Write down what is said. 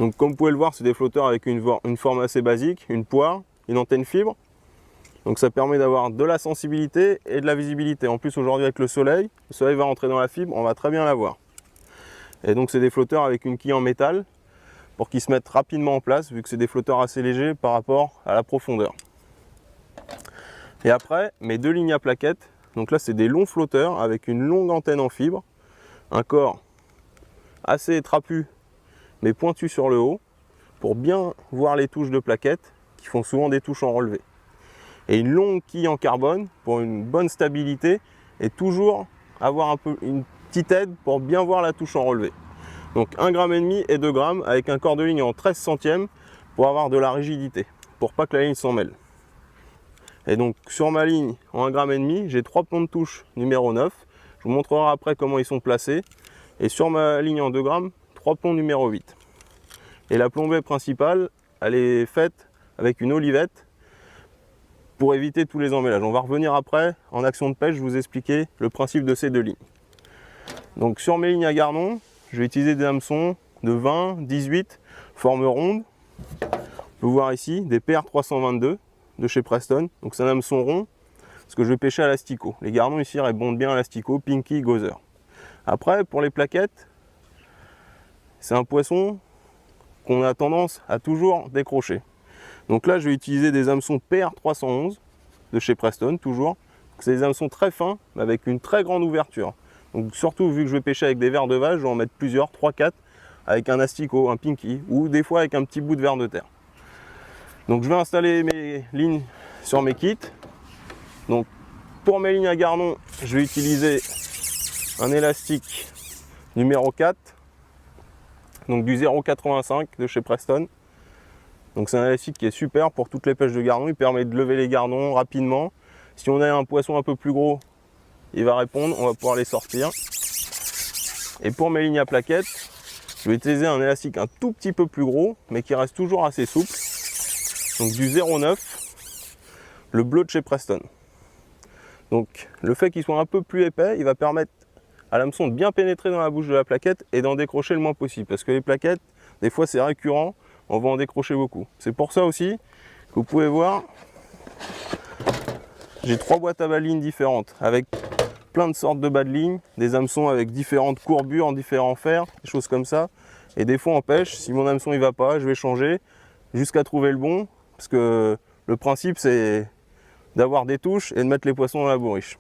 Donc comme vous pouvez le voir, c'est des flotteurs avec une forme assez basique, une poire, une antenne fibre. Donc ça permet d'avoir de la sensibilité et de la visibilité. En plus aujourd'hui avec le soleil va rentrer dans la fibre, on va très bien la voir. Et donc c'est des flotteurs avec une quille en métal pour qu'ils se mettent rapidement en place, vu que c'est des flotteurs assez légers par rapport à la profondeur. Et après, mes 2 lignes à plaquettes. Donc là c'est des longs flotteurs avec une longue antenne en fibre, un corps assez trapu mais pointu sur le haut, pour bien voir les touches de plaquettes, qui font souvent des touches en relevé. Et une longue quille en carbone pour une bonne stabilité et toujours avoir une petite aide pour bien voir la touche en relevé. Donc 1,5 g et 2 g avec un corps de ligne en 13 centièmes pour avoir de la rigidité, pour pas que la ligne s'en mêle. Et donc sur ma ligne en 1,5 g, j'ai 3 ponts de touche numéro 9. Je vous montrerai après comment ils sont placés. Et sur ma ligne en 2 g, 3 ponts numéro 8. Et la plombée principale, elle est faite avec une olivette pour éviter tous les emmêlages. On va revenir après, en action de pêche, je vais vous expliquer le principe de ces 2 lignes. Donc sur mes lignes à gardon, je vais utiliser des hameçons de 20, 18, forme ronde. On peut voir ici des PR 322 de chez Preston. Donc c'est un hameçon rond, parce que je vais pêcher à l'asticot. Les gardons ici répondent bien à l'asticot, Pinky, Gozer. Après, pour les plaquettes, c'est un poisson qu'on a tendance à toujours décrocher. Donc là, je vais utiliser des hameçons PR 311 de chez Preston, toujours. C'est des hameçons très fins, mais avec une très grande ouverture. Donc surtout, vu que je vais pêcher avec des vers de vache, je vais en mettre plusieurs, 3, 4, avec un asticot, un pinky, ou des fois avec un petit bout de ver de terre. Donc je vais installer mes lignes sur mes kits. Donc pour mes lignes à gardon, je vais utiliser un élastique numéro 4, donc du 0,85 de chez Preston. Donc c'est un élastique qui est super pour toutes les pêches de gardon, il permet de lever les gardons rapidement. Si on a un poisson un peu plus gros, il va répondre, on va pouvoir les sortir. Et pour mes lignes à plaquettes, je vais utiliser un élastique un tout petit peu plus gros, mais qui reste toujours assez souple. Donc du 0,9, le bleu de chez Preston. Donc le fait qu'il soit un peu plus épais, il va permettre à l'hameçon de bien pénétrer dans la bouche de la plaquette et d'en décrocher le moins possible. Parce que les plaquettes, des fois c'est récurrent, on va en décrocher beaucoup. C'est pour ça aussi que vous pouvez voir, j'ai 3 boîtes à bas de ligne différentes avec plein de sortes de bas de ligne, des hameçons avec différentes courbures, différents fers, des choses comme ça. Et des fois en pêche, si mon hameçon il va pas, je vais changer jusqu'à trouver le bon, parce que le principe c'est d'avoir des touches et de mettre les poissons dans la bourriche.